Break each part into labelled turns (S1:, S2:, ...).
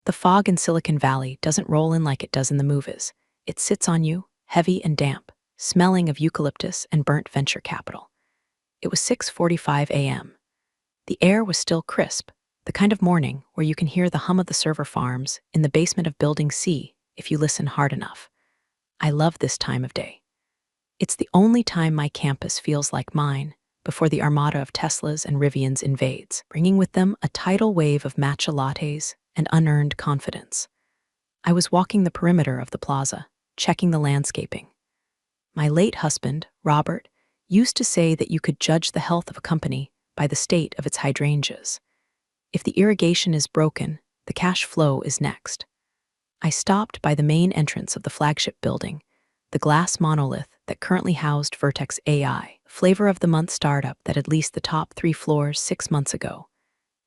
S1: The fog in Silicon Valley doesn't roll in like it does in the movies. It sits on you, heavy and damp, smelling of eucalyptus and burnt venture capital. It was 6:45 a.m. The air was still crisp, the kind of morning where you can hear the hum of the server farms in the basement of Building C if you listen hard enough. I love this time of day. It's the only time my campus feels like mine before the armada of Teslas and Rivians invades, bringing with them a tidal wave of matcha lattes and unearned confidence. I was walking the perimeter of the plaza, checking the landscaping. My late husband, Robert, used to say that you could judge the health of a company by the state of its hydrangeas. If the irrigation is broken, the cash flow is next. I stopped by the main entrance of the flagship building, the glass monolith that currently housed Vertex AI, flavor of the month startup that had leased the top 3 floors 6 months ago.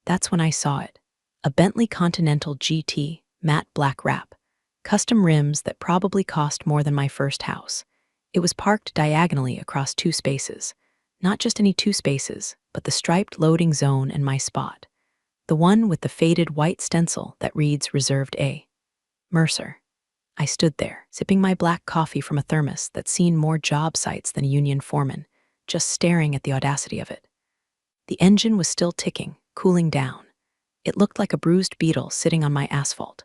S1: That's when I saw it. A Bentley Continental GT, matte black wrap, custom rims that probably cost more than my first house. It was parked diagonally across 2 spaces. Not just any 2 spaces, but the striped loading zone and my spot. The one with the faded white stencil that reads Reserved A. Mercer. I stood there, sipping my black coffee from a thermos that's seen more job sites than a union foreman, just staring at the audacity of it. The engine was still ticking, cooling down. It looked like a bruised beetle sitting on my asphalt.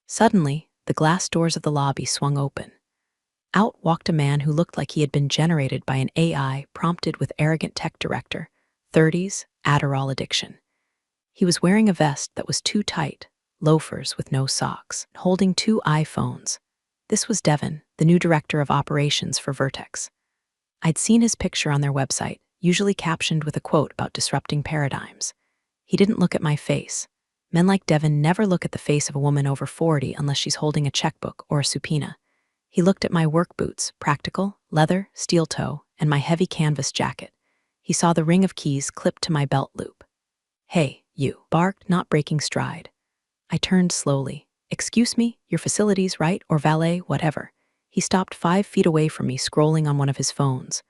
S1: Suddenly, the glass doors of the lobby swung open. Out walked a man who looked like he had been generated by an AI prompted with arrogant tech director, 30s, Adderall addiction. He was wearing a vest that was too tight, loafers with no socks, holding 2 iPhones. This was Devin, the new director of operations for Vertex. I'd seen his picture on their website, usually captioned with a quote about disrupting paradigms. He didn't look at my face. Men like Devin never look at the face of a woman over 40 unless she's holding a checkbook or a subpoena. He looked at my work boots, practical, leather, steel toe, and my heavy canvas jacket. He saw the ring of keys clipped to my belt loop. "Hey, you," barked, not breaking stride. I turned slowly. "Excuse me, your facilities, right? Or valet, whatever." He stopped 5 feet away from me, scrolling on one of his phones.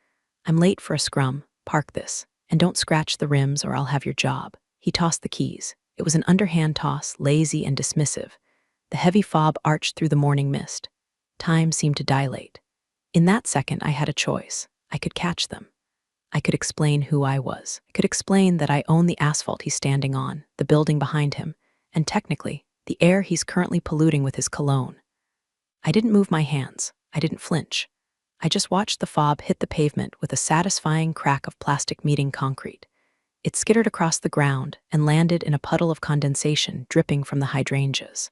S1: "I'm late for a scrum. Park this. And don't scratch the rims or I'll have your job." He tossed the keys. It was an underhand toss, lazy and dismissive. The heavy fob arched through the morning mist. Time seemed to dilate. In that second, I had a choice. I could catch them. I could explain who I was. I could explain that I own the asphalt he's standing on, the building behind him, and technically, the air he's currently polluting with his cologne. I didn't move my hands. I didn't flinch. I just watched the fob hit the pavement with a satisfying crack of plastic meeting concrete. It skittered across the ground and landed in a puddle of condensation dripping from the hydrangeas.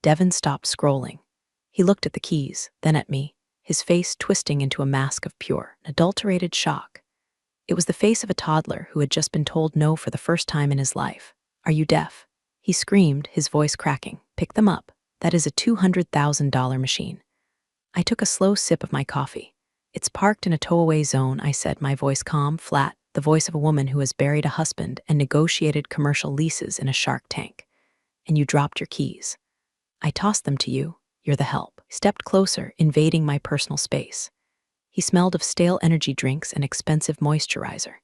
S1: Devin stopped scrolling. He looked at the keys, then at me, his face twisting into a mask of pure, adulterated shock. It was the face of a toddler who had just been told no for the first time in his life. "Are you deaf?" He screamed, his voice cracking. "Pick them up. That is a $200,000 machine." I took a slow sip of my coffee. "It's parked in a tow-away zone," I said, my voice calm, flat, the voice of a woman who has buried a husband and negotiated commercial leases in a Shark Tank. "And you dropped your keys. I tossed them to you. You're the help." He stepped closer, invading my personal space. He smelled of stale energy drinks and expensive moisturizer.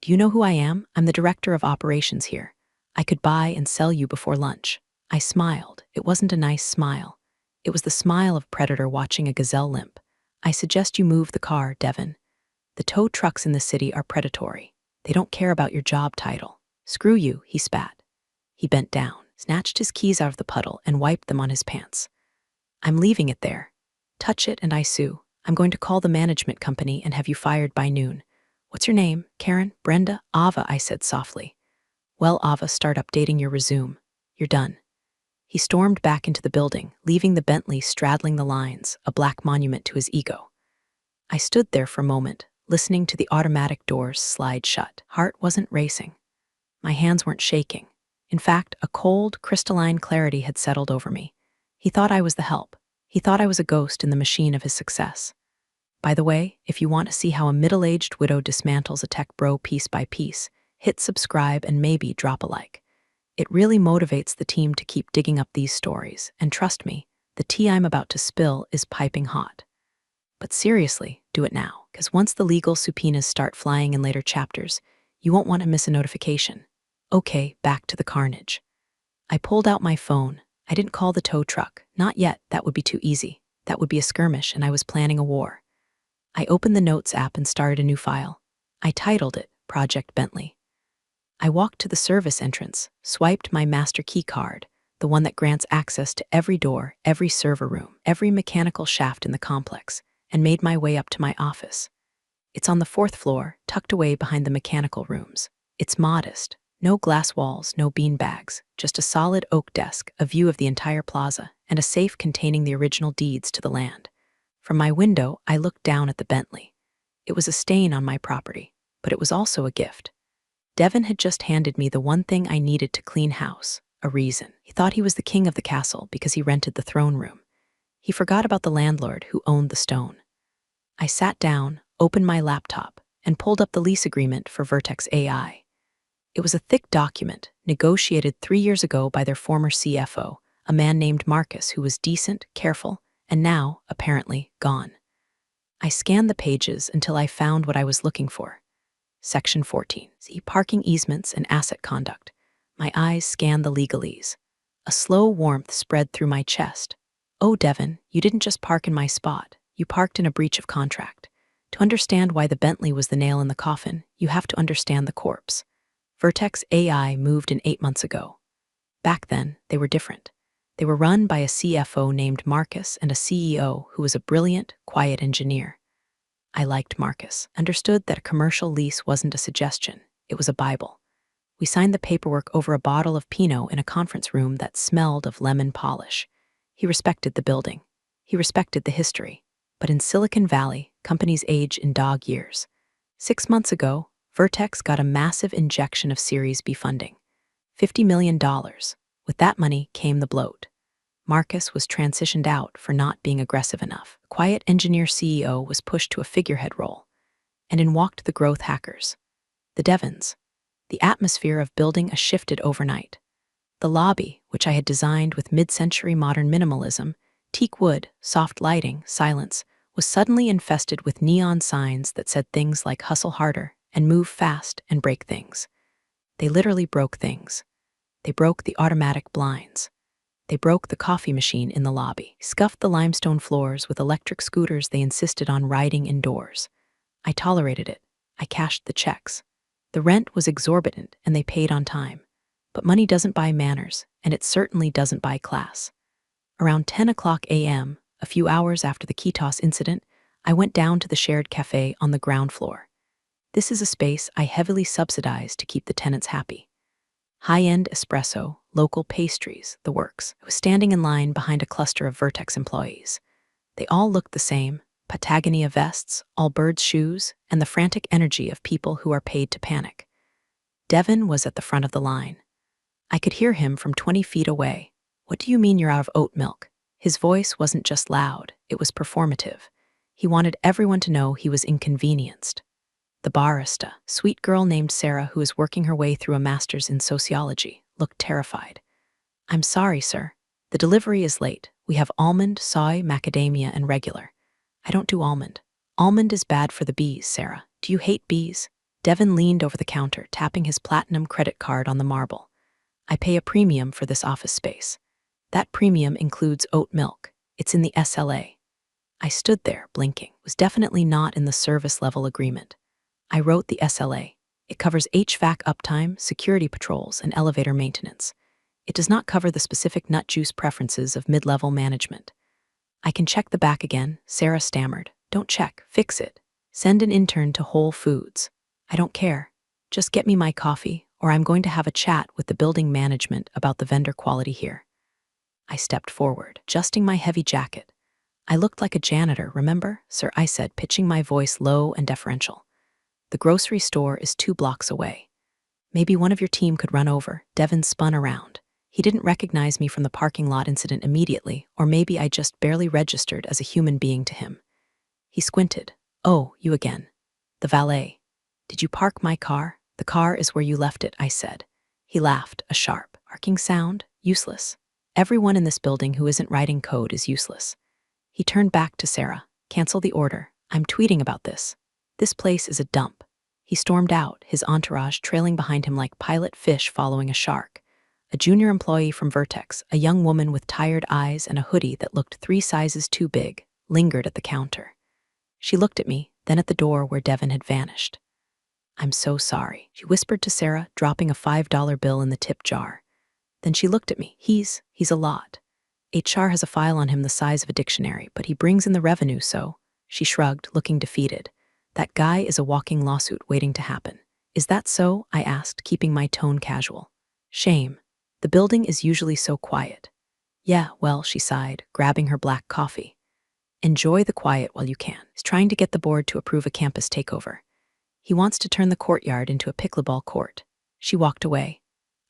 S1: "Do you know who I am? I'm the director of operations here. I could buy and sell you before lunch." I smiled. It wasn't a nice smile. It was the smile of a predator watching a gazelle limp. "I suggest you move the car, Devin. The tow trucks in the city are predatory. They don't care about your job title." "Screw you," he spat. He bent down, snatched his keys out of the puddle, and wiped them on his pants. "I'm leaving it there. Touch it and I sue. I'm going to call the management company and have you fired by noon." "What's your name? Karen? Brenda?" "Ava," I said softly. "Well, Ava, start updating your resume. You're done." He stormed back into the building, leaving the Bentley straddling the lines, a black monument to his ego. I stood there for a moment, listening to the automatic doors slide shut. Heart wasn't racing. My hands weren't shaking. In fact, a cold, crystalline clarity had settled over me. He thought I was the help. He thought I was a ghost in the machine of his success. By the way, if you want to see how a middle-aged widow dismantles a tech bro piece by piece, hit subscribe and maybe drop a like. It really motivates the team to keep digging up these stories, and trust me, the tea I'm about to spill is piping hot. But seriously, do it now, because once the legal subpoenas start flying in later chapters, you won't want to miss a notification. Okay, back to the carnage. I pulled out my phone. I didn't call the tow truck. Not yet. That would be too easy. That would be a skirmish, and I was planning a war. I opened the Notes app and started a new file. I titled it Project Bentley. I walked to the service entrance, swiped my master key card, the one that grants access to every door, every server room, every mechanical shaft in the complex, and made my way up to my office. It's on the 4th floor, tucked away behind the mechanical rooms. It's modest. No glass walls, no beanbags, just a solid oak desk, a view of the entire plaza, and a safe containing the original deeds to the land. From my window, I looked down at the Bentley. It was a stain on my property, but it was also a gift. Devin had just handed me the one thing I needed to clean house, a reason. He thought he was the king of the castle because he rented the throne room. He forgot about the landlord who owned the stone. I sat down, opened my laptop, and pulled up the lease agreement for Vertex AI. It was a thick document, negotiated 3 years ago by their former CFO, a man named Marcus who was decent, careful, and now, apparently, gone. I scanned the pages until I found what I was looking for. Section 14. See parking easements and asset conduct. My eyes scanned the legalese. A slow warmth spread through my chest. Oh, Devin, you didn't just park in my spot. You parked in a breach of contract. To understand why the Bentley was the nail in the coffin, you have to understand the corpse. Vertex AI moved in 8 months ago. Back then, they were different. They were run by a CFO named Marcus and a CEO who was a brilliant, quiet engineer. I liked Marcus, understood that a commercial lease wasn't a suggestion, it was a Bible. We signed the paperwork over a bottle of Pinot in a conference room that smelled of lemon polish. He respected the building. He respected the history. But in Silicon Valley, companies age in dog years. 6 months ago, Vertex got a massive injection of Series B funding. $50 million. With that money came the bloat. Marcus was transitioned out for not being aggressive enough. The quiet engineer CEO was pushed to a figurehead role. And in walked the growth hackers. The Devons. The atmosphere of building a shifted overnight. The lobby, which I had designed with mid-century modern minimalism, teak wood, soft lighting, silence, was suddenly infested with neon signs that said things like hustle harder and move fast and break things. They literally broke things. They broke the automatic blinds. They broke the coffee machine in the lobby, scuffed the limestone floors with electric scooters they insisted on riding indoors. I tolerated it. I cashed the checks. The rent was exorbitant and they paid on time. But money doesn't buy manners, and it certainly doesn't buy class. Around 10 o'clock a.m., a few hours after the key toss incident, I went down to the shared cafe on the ground floor. This is a space I heavily subsidize to keep the tenants happy. High-end espresso, local pastries, the works. I was standing in line behind a cluster of Vertex employees. They all looked the same, Patagonia vests, all-birds shoes, and the frantic energy of people who are paid to panic. Devin was at the front of the line. I could hear him from 20 feet away. What do you mean you're out of oat milk? His voice wasn't just loud, it was performative. He wanted everyone to know he was inconvenienced. The barista, sweet girl named Sarah who is working her way through a master's in sociology, looked terrified. I'm sorry, sir. The delivery is late. We have almond, soy, macadamia, and regular. I don't do almond. Almond is bad for the bees, Sarah. Do you hate bees? Devin leaned over the counter, tapping his platinum credit card on the marble. I pay a premium for this office space. That premium includes oat milk. It's in the SLA. I stood there, blinking. It was definitely not in the service level agreement. I wrote the SLA. It covers HVAC uptime, security patrols, and elevator maintenance. It does not cover the specific nut juice preferences of mid-level management. I can check the back again, Sarah stammered. Don't check, fix it. Send an intern to Whole Foods. I don't care. Just get me my coffee, or I'm going to have a chat with the building management about the vendor quality here. I stepped forward, adjusting my heavy jacket. I looked like a janitor, remember, sir? I said, pitching my voice low and deferential. The grocery store is 2 blocks away. Maybe one of your team could run over. Devin spun around. He didn't recognize me from the parking lot incident immediately, or maybe I just barely registered as a human being to him. He squinted. Oh, you again. The valet. Did you park my car? The car is where you left it, I said. He laughed, a sharp, arcing sound, useless. Everyone in this building who isn't writing code is useless. He turned back to Sarah. Cancel the order. I'm tweeting about this. This place is a dump. He stormed out, his entourage trailing behind him like pilot fish following a shark. a junior employee from Vertex, a young woman with tired eyes and a hoodie that looked 3 sizes too big, lingered at the counter. She looked at me, then at the door where Devin had vanished. "I'm so sorry," she whispered to Sarah, dropping a $5 bill in the tip jar. Then she looked at me. He's a lot. HR has a file on him the size of a dictionary, but he brings in the revenue, so..." She shrugged, looking defeated. "That guy is a walking lawsuit waiting to happen." "Is that so?" I asked, keeping my tone casual. "Shame. The building is usually so quiet." "Yeah, well," she sighed, grabbing her black coffee. "Enjoy the quiet while you can." He's trying to get the board to approve a campus takeover. He wants to turn the courtyard into a pickleball court. She walked away.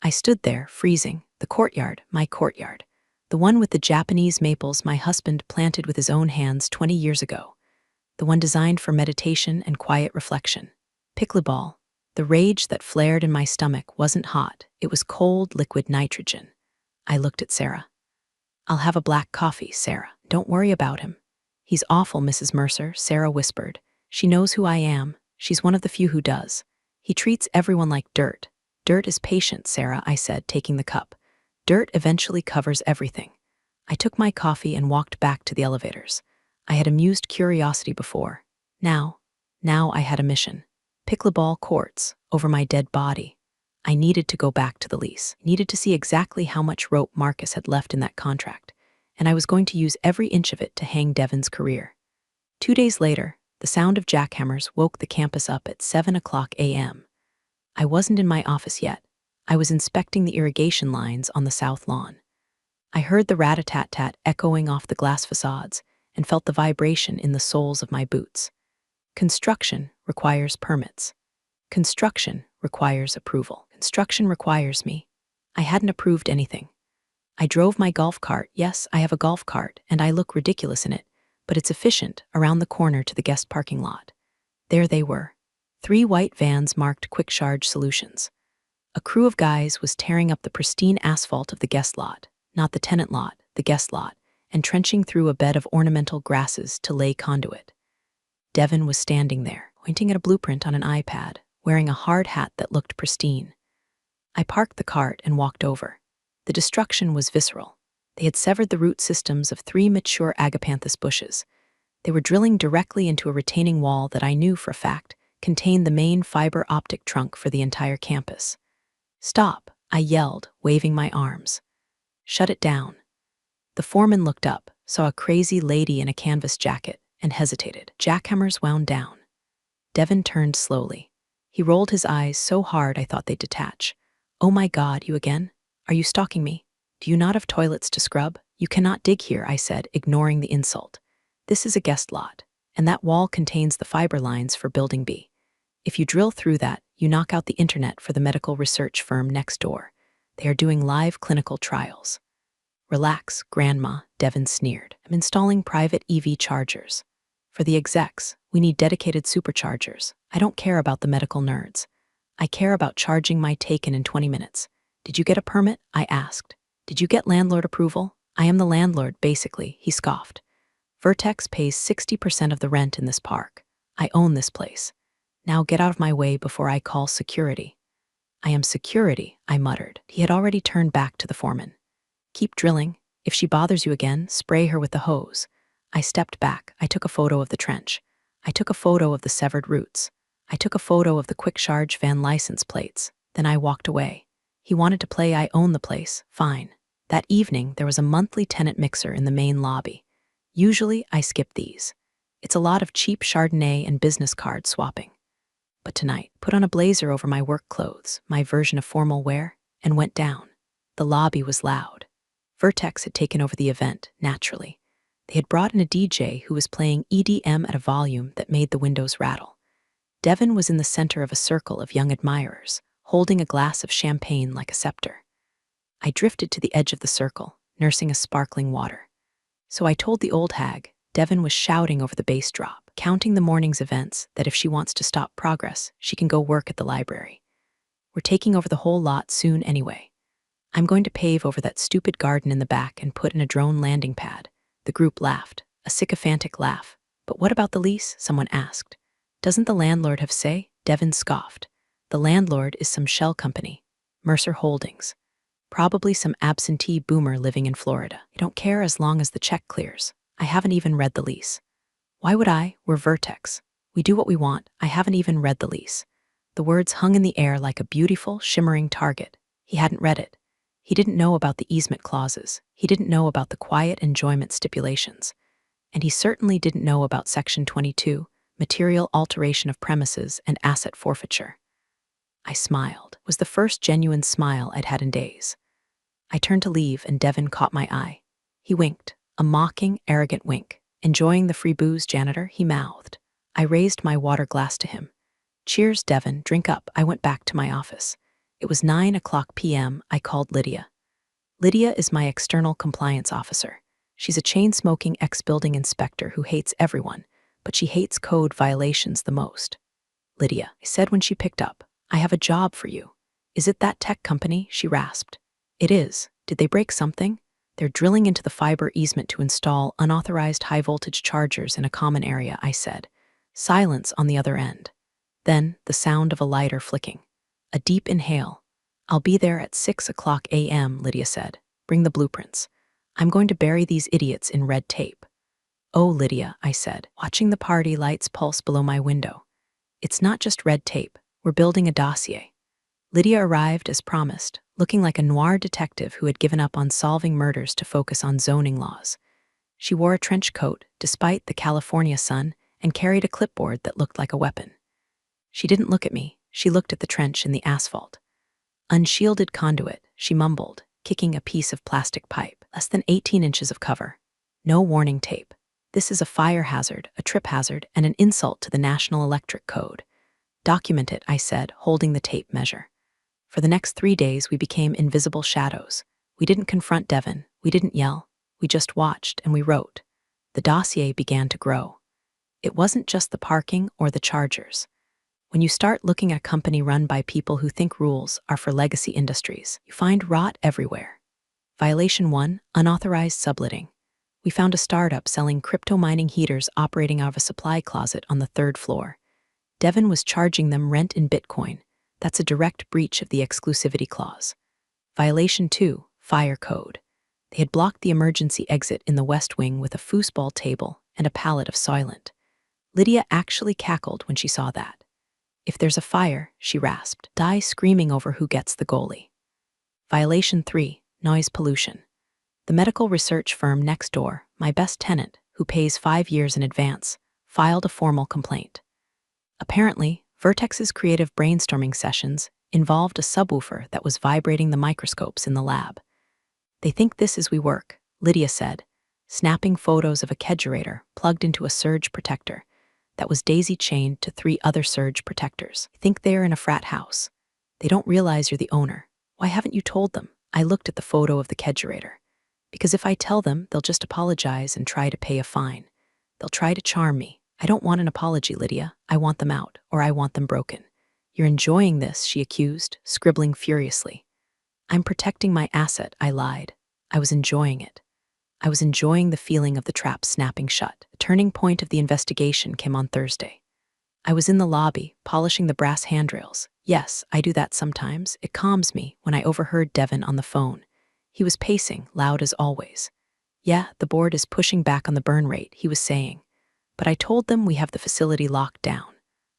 S1: I stood there, freezing. The courtyard, my courtyard. The one with the Japanese maples my husband planted with his own hands 20 years ago. The one designed for meditation and quiet reflection. Pickleball. The rage that flared in my stomach wasn't hot. It was cold, liquid nitrogen. I looked at Sarah. "I'll have a black coffee, Sarah. Don't worry about him." "He's awful, Mrs. Mercer," Sarah whispered. "She knows who I am. She's one of the few who does. He treats everyone like dirt." "Dirt is patient, Sarah," I said, taking the cup. "Dirt eventually covers everything." I took my coffee and walked back to the elevators. I had amused curiosity before. Now I had a mission. Pickleball courts over my dead body. I needed to go back to the lease, needed to see exactly how much rope Marcus had left in that contract, and I was going to use every inch of it to hang Devin's career. 2 days later, the sound of jackhammers woke the campus up at 7 a.m. I wasn't in my office yet. I was inspecting the irrigation lines on the south lawn. I heard the rat-a-tat-tat echoing off the glass facades and felt the vibration in the soles of my boots. Construction requires permits. Construction requires approval. Construction requires me. I hadn't approved anything. I drove my golf cart. Yes, I have a golf cart, and I look ridiculous in it, but it's efficient, around the corner to the guest parking lot. There they were. 3 white vans marked Quick Charge Solutions. A crew of guys was tearing up the pristine asphalt of the guest lot, not the tenant lot, the guest lot, and trenching through a bed of ornamental grasses to lay conduit. Devin was standing there, pointing at a blueprint on an iPad, wearing a hard hat that looked pristine. I parked the cart and walked over. The destruction was visceral. They had severed the root systems of 3 mature agapanthus bushes. They were drilling directly into a retaining wall that I knew for a fact contained the main fiber optic trunk for the entire campus. "Stop," I yelled, waving my arms. "Shut it down." The foreman looked up, saw a crazy lady in a canvas jacket, and hesitated. Jackhammers wound down. Devin turned slowly. He rolled his eyes so hard I thought they'd detach. "Oh my God, you again? Are you stalking me? Do you not have toilets to scrub? You cannot dig here," I said, ignoring the insult. "This is a guest lot, and that wall contains the fiber lines for Building B. If you drill through that, you knock out the internet for the medical research firm next door. They are doing live clinical trials." "Relax, Grandma," Devin sneered. "I'm installing private EV chargers. For the execs, we need dedicated superchargers. I don't care about the medical nerds. I care about charging my taken in 20 minutes. Did you get a permit?" I asked. "Did you get landlord approval?" "I am the landlord, basically," he scoffed. "Vertex pays 60% of the rent in this park. I own this place. Now get out of my way before I call security." "I am security," I muttered. He had already turned back to the foreman. "Keep drilling. If she bothers you again, spray her with the hose." I stepped back. I took a photo of the trench. I took a photo of the severed roots. I took a photo of the Quick Charge van license plates. Then I walked away. He wanted to play I own the place. Fine. That evening, there was a monthly tenant mixer in the main lobby. Usually, I skip these. It's a lot of cheap Chardonnay and business card swapping. But tonight, put on a blazer over my work clothes, my version of formal wear, and went down. The lobby was loud. Vertex had taken over the event, naturally. They had brought in a DJ who was playing EDM at a volume that made the windows rattle. Devin was in the center of a circle of young admirers, holding a glass of champagne like a scepter. I drifted to the edge of the circle, nursing a sparkling water. So I told the old hag, Devin was shouting over the bass drop, counting the morning's events, that if she wants to stop progress, she can go work at the library. "We're taking over the whole lot soon anyway. I'm going to pave over that stupid garden in the back and put in a drone landing pad." The group laughed, a sycophantic laugh. "But what about the lease?" someone asked. "Doesn't the landlord have say?" Devin scoffed. "The landlord is some shell company. Mercer Holdings." Probably some absentee boomer living in Florida. I don't care as long as the check clears. I haven't even read the lease. Why would I? We're Vertex. We do what we want. I haven't even read the lease. The words hung in the air like a beautiful, shimmering target. He hadn't read it. He didn't know about the easement clauses. He didn't know about the quiet enjoyment stipulations. And he certainly didn't know about Section 22, material alteration of premises and asset forfeiture. I smiled. It was the first genuine smile I'd had in days. I turned to leave and Devin caught my eye. He winked, a mocking, arrogant wink. Enjoying the free booze, janitor, he mouthed. I raised my water glass to him. Cheers, Devin, drink up. I went back to my office. It was 9:00 p.m. I called Lydia. Lydia is my external compliance officer. She's a chain-smoking ex-building inspector who hates everyone, but she hates code violations the most. Lydia, I said when she picked up, I have a job for you. Is it that tech company? She rasped. It is. Did they break something? They're drilling into the fiber easement to install unauthorized high-voltage chargers in a common area, I said. Silence on the other end. Then, the sound of a lighter flicking. A deep inhale. I'll be there at 6:00 a.m., Lydia said. Bring the blueprints. I'm going to bury these idiots in red tape. Oh, Lydia, I said, watching the party lights pulse below my window. It's not just red tape. We're building a dossier. Lydia arrived as promised, looking like a noir detective who had given up on solving murders to focus on zoning laws. She wore a trench coat, despite the California sun, and carried a clipboard that looked like a weapon. She didn't look at me. She looked at the trench in the asphalt. Unshielded conduit, she mumbled, kicking a piece of plastic pipe, less than 18 inches of cover. No warning tape. This is a fire hazard, a trip hazard, and an insult to the National Electric Code. Document it, I said, holding the tape measure. For the next 3 days, we became invisible shadows. We didn't confront Devin. We didn't yell. We just watched and we wrote. The dossier began to grow. It wasn't just the parking or the chargers. When you start looking at a company run by people who think rules are for legacy industries, you find rot everywhere. Violation 1, unauthorized subletting. We found a startup selling crypto mining heaters operating out of a supply closet on the 3rd floor. Devin was charging them rent in Bitcoin. That's a direct breach of the exclusivity clause. Violation 2, fire code. They had blocked the emergency exit in the West Wing with a foosball table and a pallet of Soylent. Lydia actually cackled when she saw that. If there's a fire, she rasped, die screaming over who gets the goalie. Violation 3, noise pollution. The medical research firm next door, my best tenant, who pays 5 years in advance, filed a formal complaint. Apparently, Vertex's creative brainstorming sessions involved a subwoofer that was vibrating the microscopes in the lab. They think this is we work, Lydia said, snapping photos of a kedgerator plugged into a surge protector that was daisy-chained to 3 other surge protectors. Think they're in a frat house. They don't realize you're the owner. Why haven't you told them? I looked at the photo of the kedgerator. Because if I tell them, they'll just apologize and try to pay a fine. They'll try to charm me. I don't want an apology, Lydia. I want them out, or I want them broken. You're enjoying this, she accused, scribbling furiously. I'm protecting my asset, I lied. I was enjoying it. I was enjoying the feeling of the trap snapping shut. The turning point of the investigation came on Thursday. I was in the lobby, polishing the brass handrails. Yes, I do that sometimes. It calms me when I overheard Devin on the phone. He was pacing, loud as always. Yeah, the board is pushing back on the burn rate, he was saying. But I told them we have the facility locked down.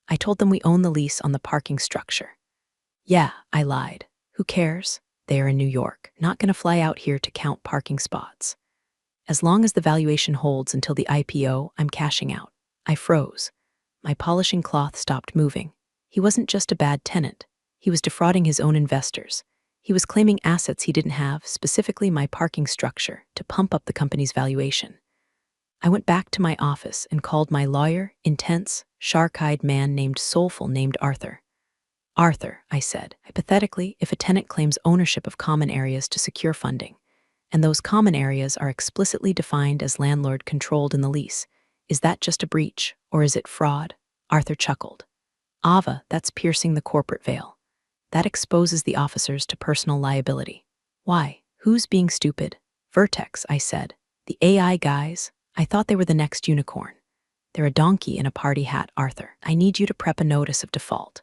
S1: I told them we own the lease on the parking structure. Yeah, I lied. Who cares? They are in New York, not going to fly out here to count parking spots. As long as the valuation holds until the IPO, I'm cashing out. I froze. My polishing cloth stopped moving. He wasn't just a bad tenant. He was defrauding his own investors. He was claiming assets he didn't have, specifically my parking structure, to pump up the company's valuation. I went back to my office and called my lawyer, intense, shark-eyed man named Soulful named Arthur. Arthur, I said, hypothetically, if a tenant claims ownership of common areas to secure funding, and those common areas are explicitly defined as landlord-controlled in the lease, is that just a breach, or is it fraud? Arthur chuckled. Ava, that's piercing the corporate veil. That exposes the officers to personal liability. Why? Who's being stupid? Vertex, I said. The AI guys? I thought they were the next unicorn. They're a donkey in a party hat, Arthur. I need you to prep a notice of default.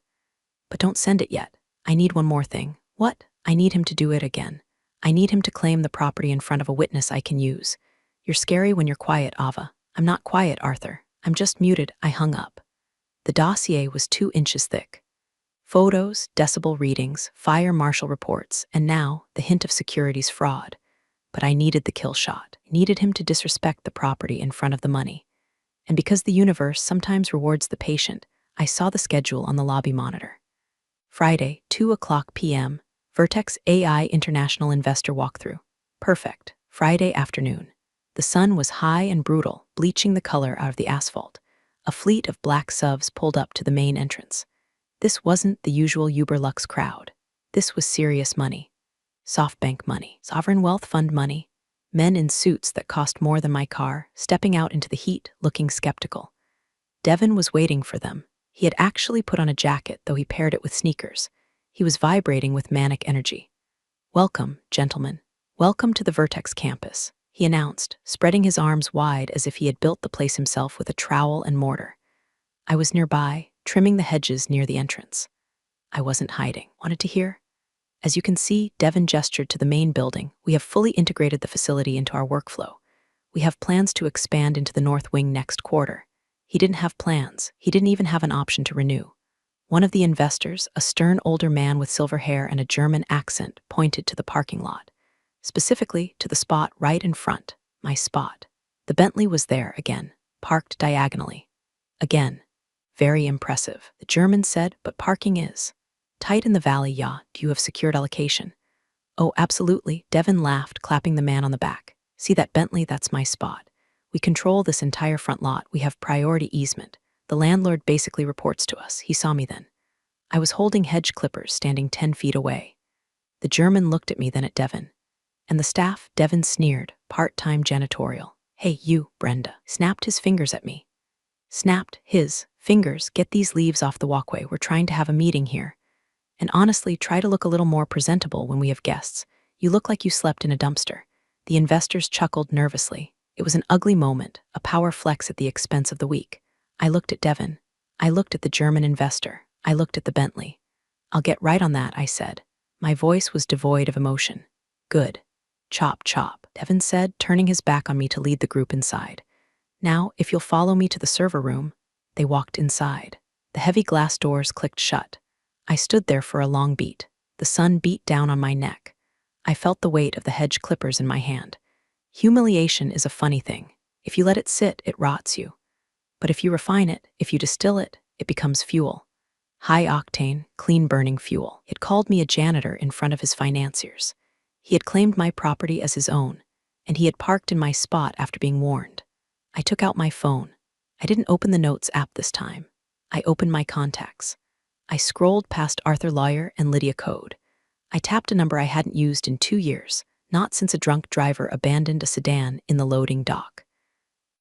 S1: But don't send it yet. I need one more thing. What? I need him to do it again. I need him to claim the property in front of a witness I can use. You're scary when you're quiet, Ava. I'm not quiet, Arthur. I'm just muted. I hung up. The dossier was 2 inches thick. Photos, decibel readings, fire marshal reports, and now the hint of securities fraud. But I needed the kill shot. I needed him to disrespect the property in front of the money. And because the universe sometimes rewards the patient, I saw the schedule on the lobby monitor. Friday, 2:00 p.m., Vertex AI International Investor Walkthrough. Perfect. Friday afternoon. The sun was high and brutal, bleaching the color out of the asphalt. A fleet of black SUVs pulled up to the main entrance. This wasn't the usual Uberlux crowd. This was serious money. SoftBank money, sovereign wealth fund money. Men in suits that cost more than my car, stepping out into the heat, looking skeptical. Devin was waiting for them. He had actually put on a jacket, though he paired it with sneakers. He was vibrating with manic energy. "Welcome, gentlemen. Welcome to the Vertex campus," he announced, spreading his arms wide as if he had built the place himself with a trowel and mortar. I was nearby, trimming the hedges near the entrance. I wasn't hiding. "Wanted to hear?" As you can see, Devin gestured to the main building. "We have fully integrated the facility into our workflow. We have plans to expand into the north wing next quarter." He didn't have plans. He didn't even have an option to renew. One of the investors, a stern older man with silver hair and a German accent, pointed to the parking lot. Specifically to the spot right in front, my spot. The Bentley was there again, parked diagonally. Again. Very impressive, the German said, "but parking is tight in the valley, yeah. Do you have secured allocation?" "Oh, absolutely," Devin laughed, clapping the man on the back. "See that Bentley? That's my spot. We control this entire front lot. We have priority easement. The landlord basically reports to us." He saw me then. I was holding hedge clippers, standing 10 feet away. The German looked at me, then at Devin. "And the staff?" Devin sneered. "Part-time janitorial." "Hey, you, Brenda." Snapped his fingers at me. Snapped his fingers. "Get these leaves off the walkway. We're trying to have a meeting here. And honestly, try to look a little more presentable when we have guests. You look like you slept in a dumpster." The investors chuckled nervously. It was an ugly moment, a power flex at the expense of the weak. I looked at Devin. I looked at the German investor. I looked at the Bentley. "I'll get right on that," I said. My voice was devoid of emotion. "Good. Chop, chop," Devin said, turning his back on me to lead the group inside. "Now, if you'll follow me to the server room." They walked inside. The heavy glass doors clicked shut. I stood there for a long beat. The sun beat down on my neck. I felt the weight of the hedge clippers in my hand. Humiliation is a funny thing. If you let it sit, it rots you. But if you refine it, if you distill it, it becomes fuel. High-octane, clean-burning fuel. It called me a janitor in front of his financiers. He had claimed my property as his own, and he had parked in my spot after being warned. I took out my phone. I didn't open the Notes app this time. I opened my contacts. I scrolled past Arthur Lawyer and Lydia Code. I tapped a number I hadn't used in 2 years, not since a drunk driver abandoned a sedan in the loading dock.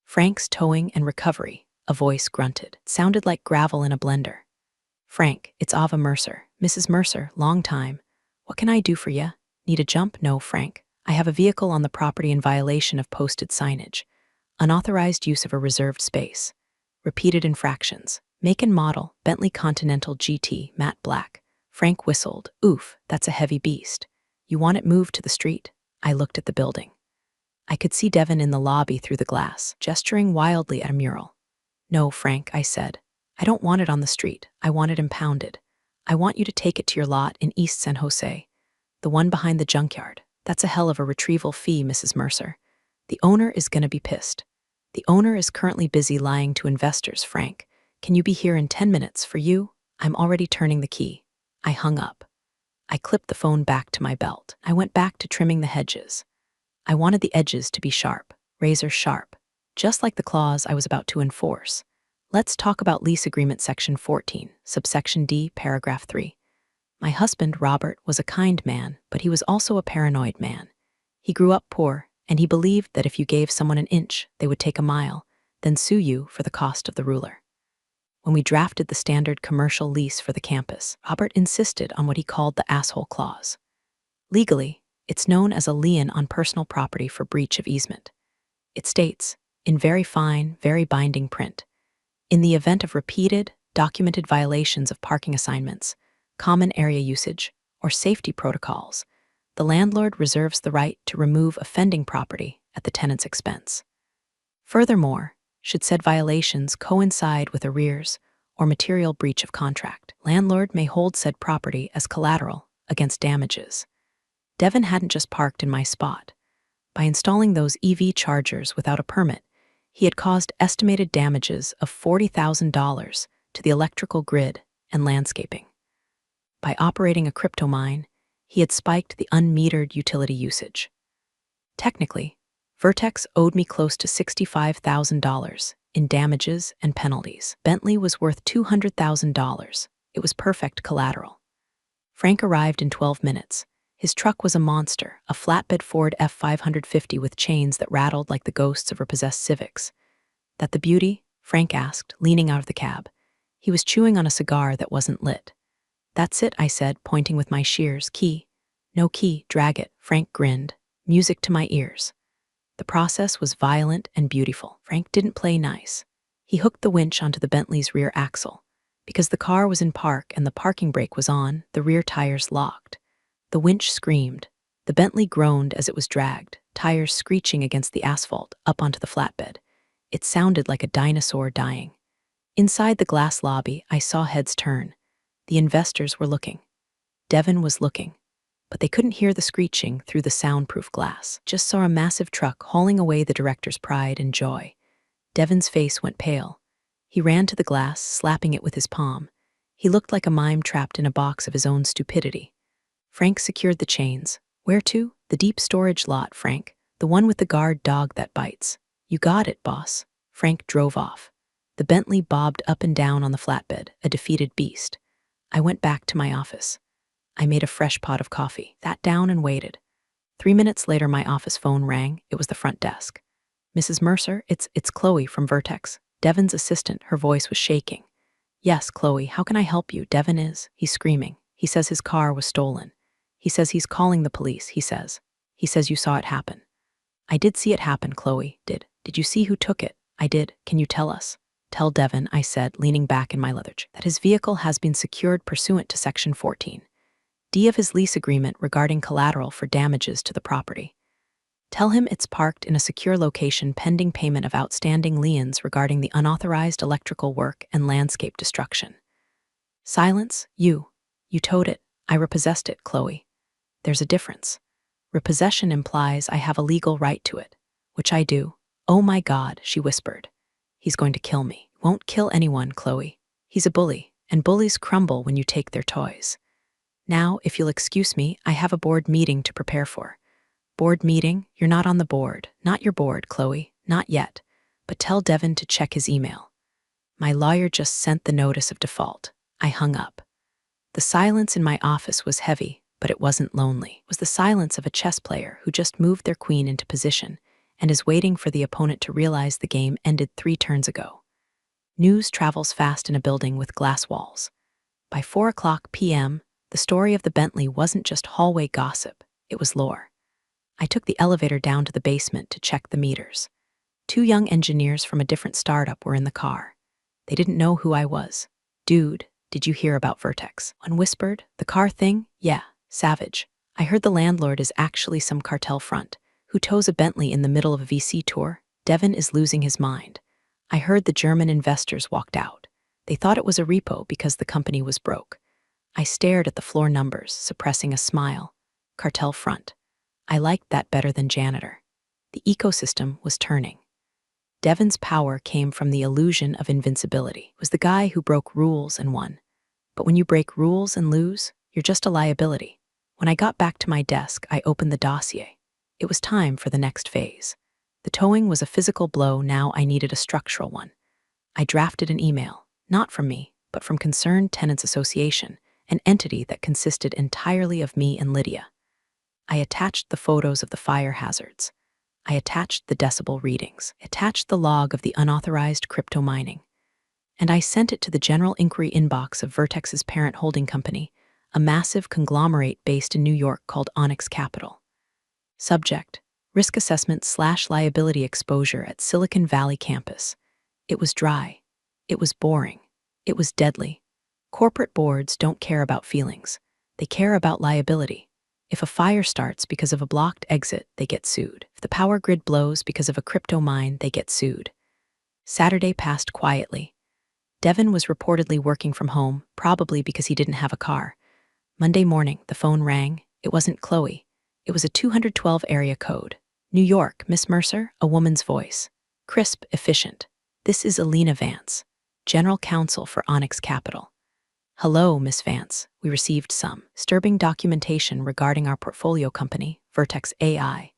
S1: "Frank's Towing and Recovery," a voice grunted. It sounded like gravel in a blender. "Frank, it's Ava Mercer. Mrs. Mercer, long time. What can I do for ya? Need a jump?" "No, Frank. I have a vehicle on the property in violation of posted signage. Unauthorized use of a reserved space. Repeated infractions. Make and model, Bentley Continental GT, matte black." Frank whistled. "Oof, that's a heavy beast. You want it moved to the street?" I looked at the building. I could see Devin in the lobby through the glass, gesturing wildly at a mural. "No, Frank," I said. "I don't want it on the street. I want it impounded. I want you to take it to your lot in East San Jose. The one behind the junkyard. That's a hell of a retrieval fee, Mrs. Mercer. The owner is gonna be pissed. The owner is currently busy lying to investors, Frank. Can you be here in 10 minutes for you? I'm already turning the key." I hung up. I clipped the phone back to my belt. I went back to trimming the hedges. I wanted the edges to be sharp, razor sharp, just like the clause I was about to enforce. Let's talk about lease agreement section 14, subsection D, paragraph 3. My husband, Robert, was a kind man, but he was also a paranoid man. He grew up poor, and he believed that if you gave someone an inch, they would take a mile, then sue you for the cost of the ruler. When we drafted the standard commercial lease for the campus, Robert insisted on what he called the asshole clause. Legally, it's known as a lien on personal property for breach of easement. It states, in very fine, very binding print, in the event of repeated, documented violations of parking assignments, common area usage, or safety protocols, The landlord reserves the right to remove offending property at the tenant's expense. Furthermore, should said violations coincide with arrears or material breach of contract, landlord may hold said property as collateral against damages. Devin hadn't just parked in my spot. By installing those EV chargers without a permit, he had caused estimated damages of $40,000 to the electrical grid and landscaping. By operating a crypto mine, he had spiked the unmetered utility usage. Technically, Vertex owed me close to $65,000 in damages and penalties. Bentley was worth $200,000. It was perfect collateral. Frank arrived in 12 minutes. His truck was a monster, a flatbed Ford F550 with chains that rattled like the ghosts of repossessed Civics. That the beauty? Frank asked, leaning out of the cab. He was chewing on a cigar that wasn't lit. That's it, I said, pointing with my shears. Key. No key, drag it. Frank grinned. Music to my ears. The process was violent and beautiful. Frank didn't play nice. He hooked the winch onto the Bentley's rear axle. Because the car was in park and the parking brake was on, the rear tires locked. The winch screamed. The Bentley groaned as it was dragged, tires screeching against the asphalt up onto the flatbed. It sounded like a dinosaur dying. Inside the glass lobby, I saw heads turn. The investors were looking. Devin was looking. But they couldn't hear the screeching through the soundproof glass. Just saw a massive truck hauling away the director's pride and joy. Devin's face went pale. He ran to the glass, slapping it with his palm. He looked like a mime trapped in a box of his own stupidity. Frank secured the chains. Where to? The deep storage lot, Frank. The one with the guard dog that bites. You got it, boss. Frank drove off. The Bentley bobbed up and down on the flatbed, a defeated beast. I went back to my office. I made a fresh pot of coffee, sat down and waited. 3 minutes later, my office phone rang. It was the front desk. Mrs. Mercer, it's Chloe from Vertex. Devin's assistant, her voice was shaking. Yes, Chloe, how can I help you? Devin is. He's screaming. He says his car was stolen. He says he's calling the police, he says. He says you saw it happen. I did see it happen, Chloe. Did you see who took it? I did. Can you tell us? Tell Devin, I said, leaning back in my leather chair, that his vehicle has been secured pursuant to Section 14. D of his lease agreement regarding collateral for damages to the property. Tell him it's parked in a secure location pending payment of outstanding liens regarding the unauthorized electrical work and landscape destruction. Silence, you towed it. I repossessed it, Chloe. There's a difference. Repossession implies I have a legal right to it, which I do. Oh my God, she whispered. He's going to kill me. Won't kill anyone, Chloe. He's a bully, and bullies crumble when you take their toys. Now, if you'll excuse me, I have a board meeting to prepare for. Board meeting? You're not on the board. Not your board, Chloe. Not yet. But tell Devin to check his email. My lawyer just sent the notice of default. I hung up. The silence in my office was heavy, but it wasn't lonely. It was the silence of a chess player who just moved their queen into position and is waiting for the opponent to realize the game ended 3 turns ago. News travels fast in a building with glass walls. By 4:00 p.m., the story of the Bentley wasn't just hallway gossip, it was lore. I took the elevator down to the basement to check the meters. 2 young engineers from a different startup were in the car. They didn't know who I was. Dude, did you hear about Vertex? One whispered, the car thing? Yeah, savage. I heard the landlord is actually some cartel front. Who tows a Bentley in the middle of a VC tour? Devin is losing his mind. I heard the German investors walked out. They thought it was a repo because the company was broke. I stared at the floor numbers, suppressing a smile. Cartel front. I liked that better than janitor. The ecosystem was turning. Devin's power came from the illusion of invincibility. It was the guy who broke rules and won. But when you break rules and lose, you're just a liability. When I got back to my desk, I opened the dossier. It was time for the next phase. The towing was a physical blow, now I needed a structural one. I drafted an email, not from me, but from Concerned Tenants Association, an entity that consisted entirely of me and Lydia. I attached the photos of the fire hazards. I attached the decibel readings, attached the log of the unauthorized crypto mining. And I sent it to the general inquiry inbox of Vertex's parent holding company, a massive conglomerate based in New York called Onyx Capital. Subject: Risk Assessment/Liability Exposure at Silicon Valley Campus. It was dry. It was boring. It was deadly. Corporate boards don't care about feelings. They care about liability. If a fire starts because of a blocked exit, they get sued. If the power grid blows because of a crypto mine, they get sued. Saturday passed quietly. Devin was reportedly working from home, probably because he didn't have a car. Monday morning, the phone rang. It wasn't Chloe. It was a 212 area code. New York, Miss Mercer, a woman's voice. Crisp, efficient. This is Alina Vance, General Counsel for Onyx Capital. Hello, Miss Vance. We received some disturbing documentation regarding our portfolio company, Vertex AI.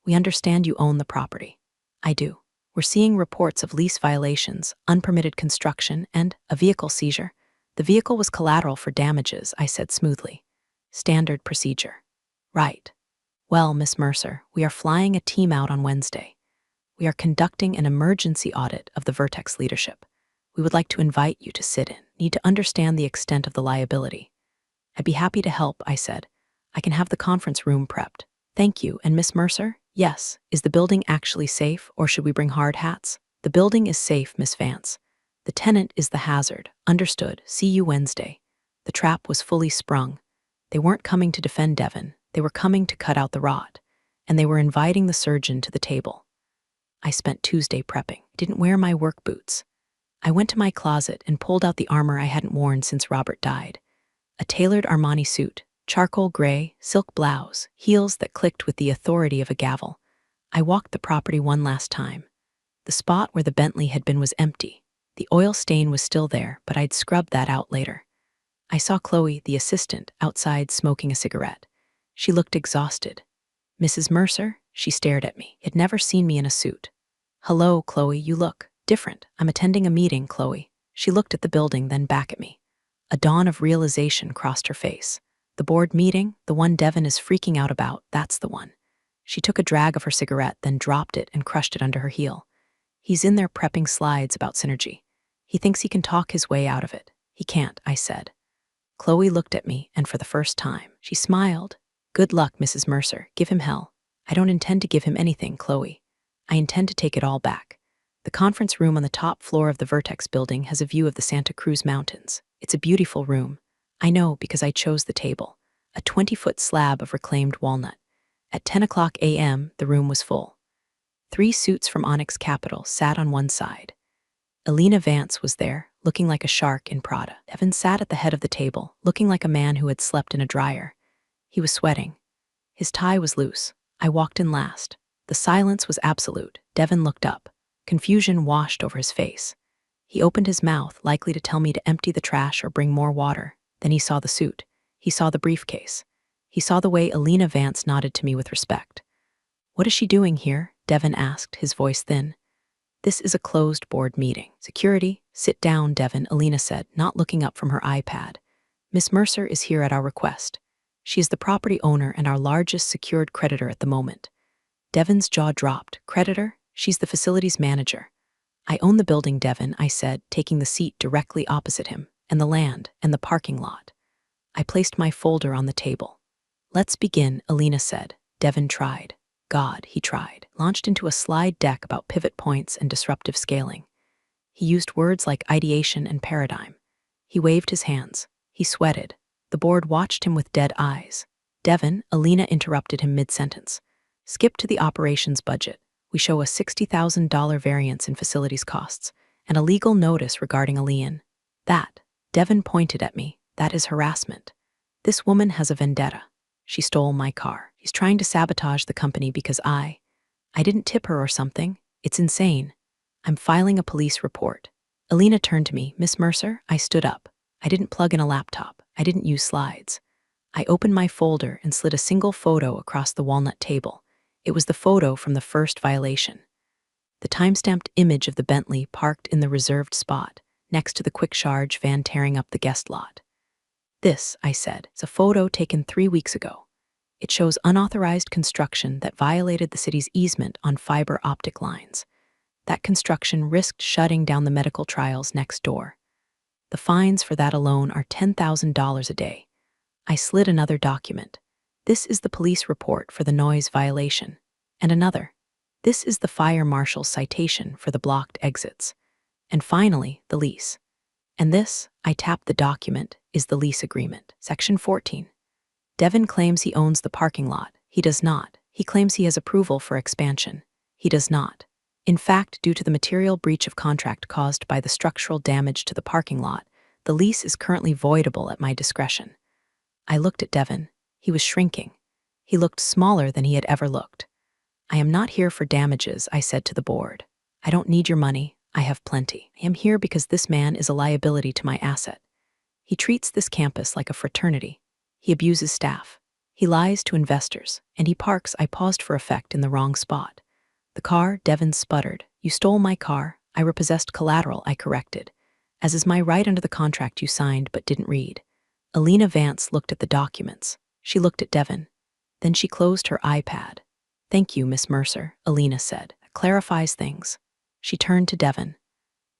S1: We understand you own the property. I do. We're seeing reports of lease violations, unpermitted construction, and a vehicle seizure. The vehicle was collateral for damages, I said smoothly. Standard procedure. Right. Well, Miss Mercer, we are flying a team out on Wednesday. We are conducting an emergency audit of the Vertex leadership. We would like to invite you to sit in. Need to understand the extent of the liability. I'd be happy to help, I said. I can have the conference room prepped. Thank you. And Miss Mercer? Yes. Is the building actually safe, or should we bring hard hats? The building is safe, Miss Vance. The tenant is the hazard. Understood. See you Wednesday. The trap was fully sprung. They weren't coming to defend Devin. They were coming to cut out the rot. And they were inviting the surgeon to the table. I spent Tuesday prepping. Didn't wear my work boots. I went to my closet and pulled out the armor I hadn't worn since Robert died. A tailored Armani suit, charcoal gray, silk blouse, heels that clicked with the authority of a gavel. I walked the property one last time. The spot where the Bentley had been was empty. The oil stain was still there, but I'd scrubbed that out later. I saw Chloe, the assistant, outside smoking a cigarette. She looked exhausted. Mrs. Mercer? She stared at me. Had never seen me in a suit. Hello, Chloe, you look different. I'm attending a meeting, Chloe. She looked at the building, then back at me. A dawn of realization crossed her face. The board meeting, the one Devin is freaking out about, that's the one. She took a drag of her cigarette, then dropped it and crushed it under her heel. He's in there prepping slides about synergy. He thinks he can talk his way out of it. He can't, I said. Chloe looked at me, and for the first time, she smiled. Good luck, Mrs. Mercer. Give him hell. I don't intend to give him anything, Chloe. I intend to take it all back. The conference room on the top floor of the Vertex building has a view of the Santa Cruz Mountains. It's a beautiful room. I know because I chose the table. A 20-foot slab of reclaimed walnut. At 10:00 a.m., the room was full. 3 suits from Onyx Capital sat on one side. Alina Vance was there, looking like a shark in Prada. Devin sat at the head of the table, looking like a man who had slept in a dryer. He was sweating. His tie was loose. I walked in last. The silence was absolute. Devin looked up. Confusion washed over his face. He opened his mouth, likely to tell me to empty the trash or bring more water. Then he saw the suit. He saw the briefcase. He saw the way Alina Vance nodded to me with respect. What is she doing here? Devin asked, his voice thin. This is a closed board meeting. Security, sit down, Devin, Alina said, not looking up from her iPad. Miss Mercer is here at our request. She is the property owner and our largest secured creditor at the moment. Devin's jaw dropped. Creditor? She's the facilities manager. I own the building, Devin, I said, taking the seat directly opposite him, and the land, and the parking lot. I placed my folder on the table. Let's begin, Alina said. Devin tried. God, he tried. Launched into a slide deck about pivot points and disruptive scaling. He used words like ideation and paradigm. He waved his hands. He sweated. The board watched him with dead eyes. Devin, Alina interrupted him mid-sentence. Skip to the operations budget. We show a $60,000 variance in facilities costs and a legal notice regarding a lien. That, Devin pointed at me, that is harassment. This woman has a vendetta. She stole my car. She's trying to sabotage the company because I didn't tip her or something. It's insane. I'm filing a police report. Alina turned to me. Miss Mercer? I stood up. I didn't plug in a laptop. I didn't use slides. I opened my folder and slid a single photo across the walnut table. It was the photo from the first violation. The time-stamped image of the Bentley parked in the reserved spot, next to the quick charge van tearing up the guest lot. This, I said, is a photo taken 3 weeks ago. It shows unauthorized construction that violated the city's easement on fiber optic lines. That construction risked shutting down the medical trials next door. The fines for that alone are $10,000 a day. I slid another document. This is the police report for the noise violation. And another. This is the fire marshal's citation for the blocked exits. And finally, the lease. And this, I tapped the document, is the lease agreement. Section 14. Devin claims he owns the parking lot. He does not. He claims he has approval for expansion. He does not. In fact, due to the material breach of contract caused by the structural damage to the parking lot, the lease is currently voidable at my discretion. I looked at Devin. He was shrinking. He looked smaller than he had ever looked. I am not here for damages, I said to the board. I don't need your money. I have plenty. I am here because this man is a liability to my asset. He treats this campus like a fraternity. He abuses staff. He lies to investors, and he parks, I paused for effect, in the wrong spot. The car, Devin sputtered. You stole my car. I repossessed collateral, I corrected. As is my right under the contract you signed but didn't read. Alina Vance looked at the documents. She looked at Devin. Then she closed her iPad. Thank you, Miss Mercer, Alina said. That clarifies things. She turned to Devin.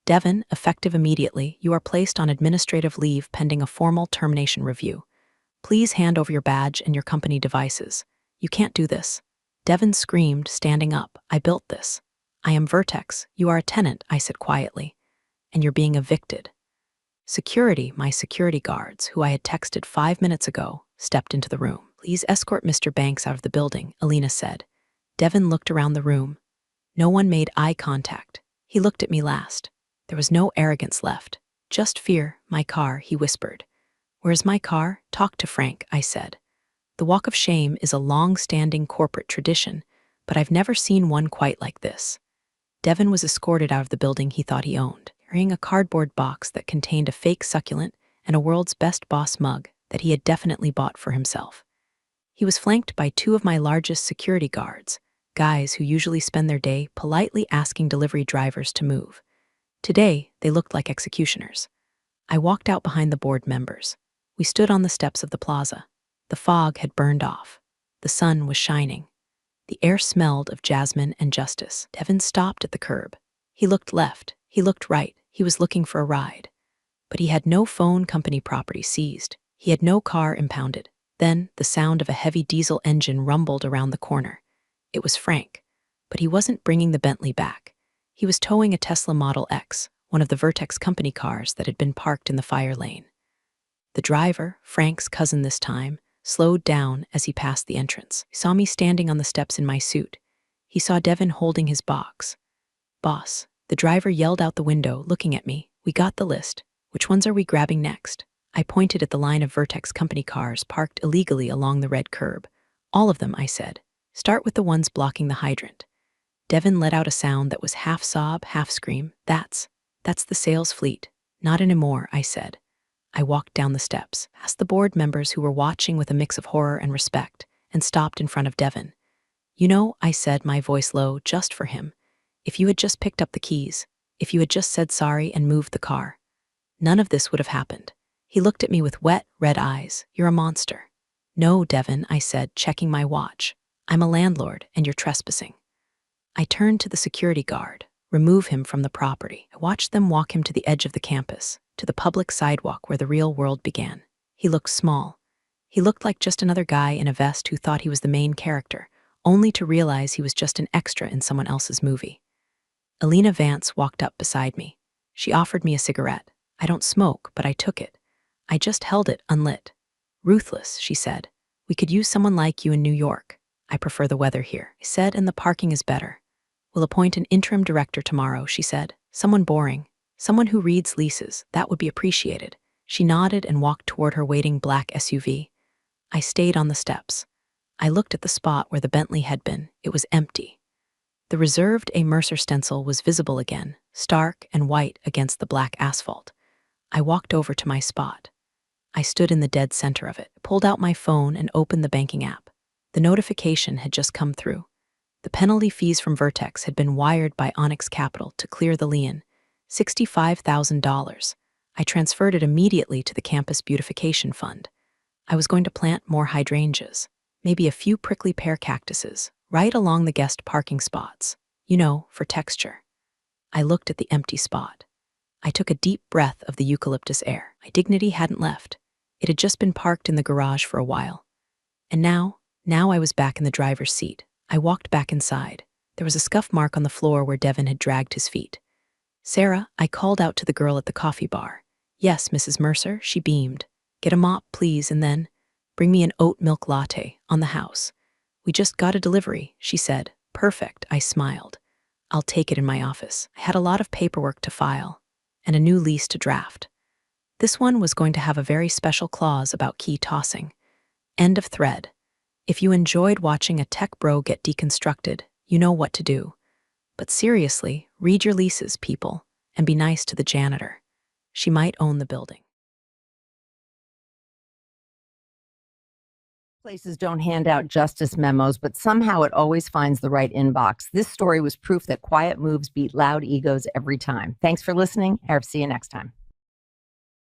S1: Devin, effective immediately, you are placed on administrative leave pending a formal termination review. Please hand over your badge and your company devices. You can't do this. Devin screamed, standing up. I built this. I am Vertex. You are a tenant, I said quietly. And you're being evicted. Security, my security guards, who I had texted 5 minutes ago, stepped into the room. Please escort Mr. Banks out of the building, Alina said. Devin looked around the room. No one made eye contact. He looked at me last. There was no arrogance left. Just fear. My car, he whispered. Where's my car? Talk to Frank, I said. The walk of shame is a long-standing corporate tradition, but I've never seen one quite like this. Devin was escorted out of the building he thought he owned, carrying a cardboard box that contained a fake succulent and a world's best boss mug that he had definitely bought for himself. He was flanked by 2 of my largest security guards, guys who usually spend their day politely asking delivery drivers to move. Today, they looked like executioners. I walked out behind the board members. We stood on the steps of the plaza. The fog had burned off. The sun was shining. The air smelled of jasmine and justice. Devin stopped at the curb. He looked left. He looked right. He was looking for a ride. But he had no phone company property seized. He had no car impounded. Then the sound of a heavy diesel engine rumbled around the corner. It was Frank. But he wasn't bringing the Bentley back. He was towing a Tesla Model X, one of the Vertex company cars that had been parked in the fire lane. The driver, Frank's cousin this time, slowed down as he passed the entrance. He saw me standing on the steps in my suit. He saw Devin holding his box. Boss, the driver yelled out the window, looking at me. We got the list. Which ones are we grabbing next? I pointed at the line of Vertex company cars parked illegally along the red curb. All of them, I said. Start with the ones blocking the hydrant. Devin let out a sound that was half sob, half scream. That's the sales fleet. Not anymore, I said. I walked down the steps, past the board members who were watching with a mix of horror and respect, and stopped in front of Devin. You know, I said, my voice low, just for him. If you had just picked up the keys, if you had just said sorry and moved the car, none of this would have happened. He looked at me with wet, red eyes. You're a monster. No, Devin, I said, checking my watch. I'm a landlord, and you're trespassing. I turned to the security guard. Remove him from the property. I watched them walk him to the edge of the campus, to the public sidewalk where the real world began. He looked small. He looked like just another guy in a vest who thought he was the main character, only to realize he was just an extra in someone else's movie. Alina Vance walked up beside me. She offered me a cigarette. I don't smoke, but I took it. I just held it unlit. Ruthless, she said. We could use someone like you in New York. I prefer the weather here, I said, and the parking is better. We'll appoint an interim director tomorrow, she said. Someone boring. Someone who reads leases. That would be appreciated. She nodded and walked toward her waiting black SUV. I stayed on the steps. I looked at the spot where the Bentley had been. It was empty. The reserved A. Mercer stencil was visible again, stark and white against the black asphalt. I walked over to my spot. I stood in the dead center of it, pulled out my phone and opened the banking app. The notification had just come through. The penalty fees from Vertex had been wired by Onyx Capital to clear the lien, $65,000. I transferred it immediately to the campus beautification fund. I was going to plant more hydrangeas, maybe a few prickly pear cactuses, right along the guest parking spots, for texture. I looked at the empty spot. I took a deep breath of the eucalyptus air. My dignity hadn't left. It had just been parked in the garage for a while. And now I was back in the driver's seat. I walked back inside. There was a scuff mark on the floor where Devin had dragged his feet. Sarah, I called out to the girl at the coffee bar. Yes, Mrs. Mercer, she beamed. Get a mop, please, and then, Bring me an oat milk latte on the house. We just got a delivery, she said. Perfect, I smiled. I'll take it in my office. I had a lot of paperwork to file and a new lease to draft. This one was going to have a very special clause about key tossing. End of thread. If you enjoyed watching a tech bro get deconstructed, you know what to do. But seriously, read your leases, people, and be nice to the janitor. She might own the building.
S2: Places don't hand out justice memos, but somehow it always finds the right inbox. This story was proof that quiet moves beat loud egos every time. Thanks for listening. I'll see you next time.